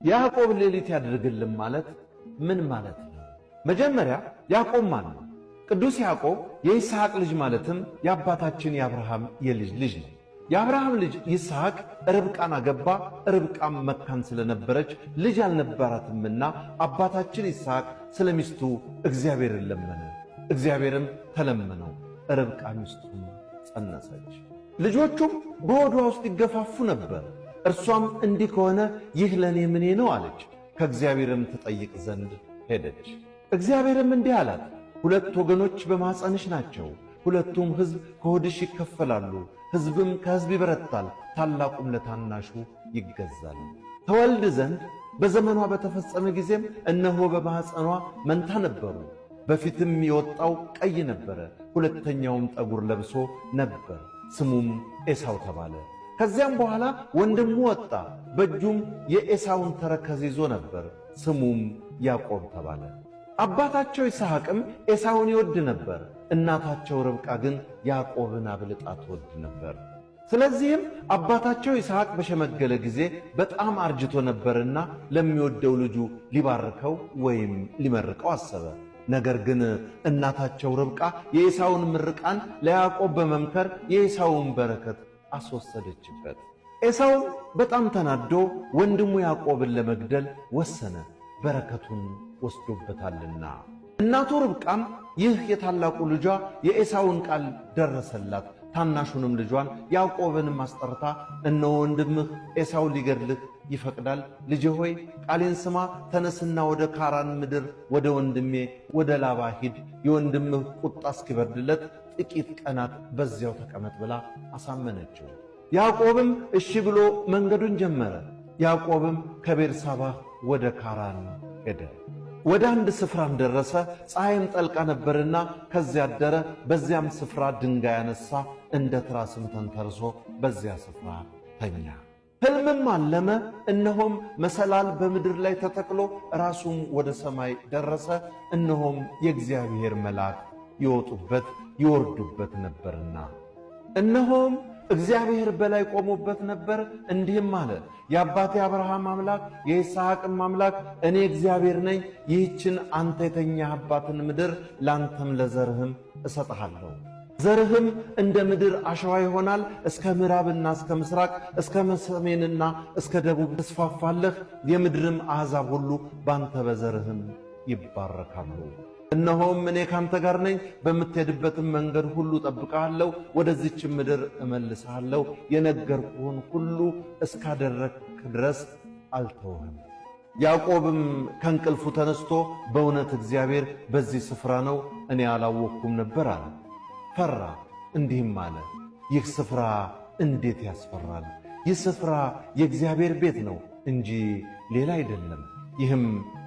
ያዕቆብ ሌሊት ያድርግልን ማለት ምን ማለት ነው? መጀመሪያ ያዕቆብ ማን ነው? ቅዱስ ያዕቆብ የይስሐቅ ልጅ ማለትም የአባታችን የአብርሃም የልጅ ልጅ ነው። የአብርሃም ልጅ ይስሐቅ ርብቃን አገባ። ርብቃም መካን ስለነበረች ልጅ አልነበራትምና አባታችን ይስሐቅ ስለ ሚስቱ እግዚአብሔርን ለመነ። እግዚአብሔርም ተለመነው። ርብቃ ሚስቱን ጸነሰች። ልጆቹም በሆዷ ውስጥ ይገፋፉ ነበር። እርሷም እንዲህ ከሆነ ይህ ለኔ ምኔ ነው አለች። ከእግዚአብሔርም ትጠይቅ ዘንድ ሄደች። እግዚአብሔርም እንዲህ አላት፣ ሁለት ወገኖች በማኅፀንሽ ናቸው። ሁለቱም ሕዝብ ከሆድሽ ይከፈላሉ። ሕዝብም ከሕዝብ ይበረታል፣ ታላቁም ለታናሹ ይገዛል። ተወልድ ዘንድ በዘመኗ በተፈጸመ ጊዜም እነሆ በማኅፀኗ መንታ ነበሩ። በፊትም የወጣው ቀይ ነበረ፣ ሁለተኛውም ጠጉር ለብሶ ነበር። ስሙም ኤሳው ተባለ። ከዚያም በኋላ ወንድሙ ወጣ፣ በእጁም የኤሳውን ተረከዝ ይዞ ነበር። ስሙም ያዕቆብ ተባለ። አባታቸው ይስሐቅም ኤሳውን ይወድ ነበር፣ እናታቸው ርብቃ ግን ያዕቆብን አብልጣ ትወድ ነበር። ስለዚህም አባታቸው ይስሐቅ በሸመገለ ጊዜ በጣም አርጅቶ ነበርና ለሚወደው ልጁ ሊባርከው ወይም ሊመርቀው አሰበ። ነገር ግን እናታቸው ርብቃ የኤሳውን ምርቃን ለያዕቆብ በመምከር የኤሳውን በረከት አስወሰደችበት። ኤሳውም በጣም ተናዶ ወንድሙ ያዕቆብን ለመግደል ወሰነ፣ በረከቱን ወስዶበታልና። እናቱ ርብቃም ይህ የታላቁ ልጇ የኤሳውን ቃል ደረሰላት። ታናሹንም ልጇን ያዕቆብንም አስጠርታ እነሆ ወንድምህ ኤሳው ሊገድልህ ይፈቅዳል። ልጄ ሆይ ቃሌን ስማ፣ ተነስና ወደ ካራን ምድር ወደ ወንድሜ ወደ ላባ ሂድ። የወንድምህ ቁጣ እስኪበርድለት ጥቂት ቀናት በዚያው ተቀመጥ ብላ አሳመነችው። ያዕቆብም እሺ ብሎ መንገዱን ጀመረ። ያዕቆብም ከቤርሳባህ ወደ ካራን ሄደ። ወደ አንድ ስፍራም ደረሰ። ፀሐይም ጠልቃ ነበርና ከዚያ አደረ። በዚያም ስፍራ ድንጋይ አነሣ፣ እንደ ትራስም ተንተርሶ በዚያ ስፍራ ተኛ። ሕልምም አለመ። እነሆም መሰላል በምድር ላይ ተተክሎ ራሱም ወደ ሰማይ ደረሰ። እነሆም የእግዚአብሔር መልአክ ይወጡበት ይወርዱበት ነበርና፣ እነሆም እግዚአብሔር በላይ ቆሞበት ነበር። እንዲህም አለ፣ የአባቴ አብርሃም አምላክ የይስሐቅም አምላክ እኔ እግዚአብሔር ነኝ። ይህችን አንተ የተኛህባትን ምድር ላንተም ለዘርህም እሰጥሃለሁ። ዘርህም እንደ ምድር አሸዋ ይሆናል። እስከ ምዕራብና እስከ ምስራቅ፣ እስከ ሰሜንና እስከ ደቡብ ትስፋፋለህ። የምድርም አሕዛብ ሁሉ ባንተ በዘርህም ይባረካሉ። እነሆም እኔ ካንተ ጋር ነኝ፣ በምትሄድበትም መንገድ ሁሉ እጠብቅሃለሁ፣ ወደዚች ምድር እመልስሃለሁ። የነገርኩህን ሁሉ እስካደረግክ ድረስ አልተውህም። ያዕቆብም ከእንቅልፉ ተነስቶ በእውነት እግዚአብሔር በዚህ ስፍራ ነው፣ እኔ አላወቅኩም ነበር አለ። ፈራ፣ እንዲህም አለ፣ ይህ ስፍራ እንዴት ያስፈራል! ይህ ስፍራ የእግዚአብሔር ቤት ነው እንጂ ሌላ አይደለም፣ ይህም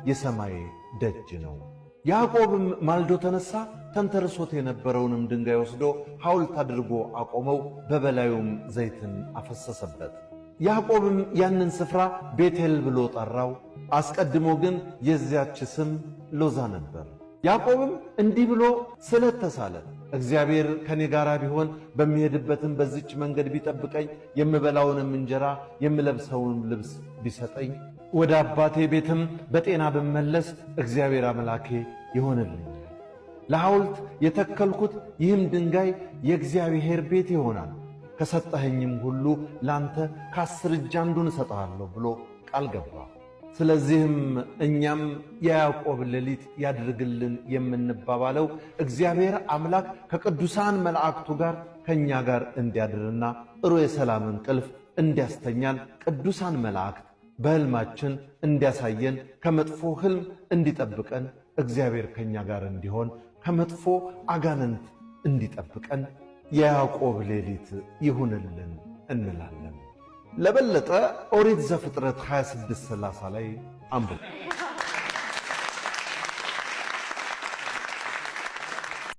የሰማይ ደጅ ነው። ያዕቆብም ማልዶ ተነሣ፣ ተንተርሶት የነበረውንም ድንጋይ ወስዶ ሐውልት አድርጎ አቆመው፣ በበላዩም ዘይትን አፈሰሰበት። ያዕቆብም ያንን ስፍራ ቤቴል ብሎ ጠራው። አስቀድሞ ግን የዚያች ስም ሎዛ ነበር። ያዕቆብም እንዲህ ብሎ ስለት ተሳለ፣ እግዚአብሔር ከኔ ጋር ቢሆን በሚሄድበትም በዚች መንገድ ቢጠብቀኝ፣ የምበላውንም እንጀራ የምለብሰውን ልብስ ቢሰጠኝ፣ ወደ አባቴ ቤትም በጤና ብመለስ እግዚአብሔር አምላኬ ይሆንልኛል። ለሐውልት የተከልኩት ይህም ድንጋይ የእግዚአብሔር ቤት ይሆናል። ከሰጠኸኝም ሁሉ ላንተ ከ10 እጅ አንዱን እሰጥሃለሁ ብሎ ቃል ገባ። ስለዚህም እኛም የያዕቆብ ሌሊት ያድርግልን የምንባባለው እግዚአብሔር አምላክ ከቅዱሳን መላእክቱ ጋር ከእኛ ጋር እንዲያድርና ጥሩ የሰላም እንቅልፍ እንዲያስተኛን ቅዱሳን መላእክት በሕልማችን እንዲያሳየን ከመጥፎ ሕልም እንዲጠብቀን እግዚአብሔር ከእኛ ጋር እንዲሆን ከመጥፎ አጋንንት እንዲጠብቀን የያዕቆብ ሌሊት ይሁንልን እንላለን። ለበለጠ ኦሪት ዘፍጥረት 26:30 ላይ አንብቡ።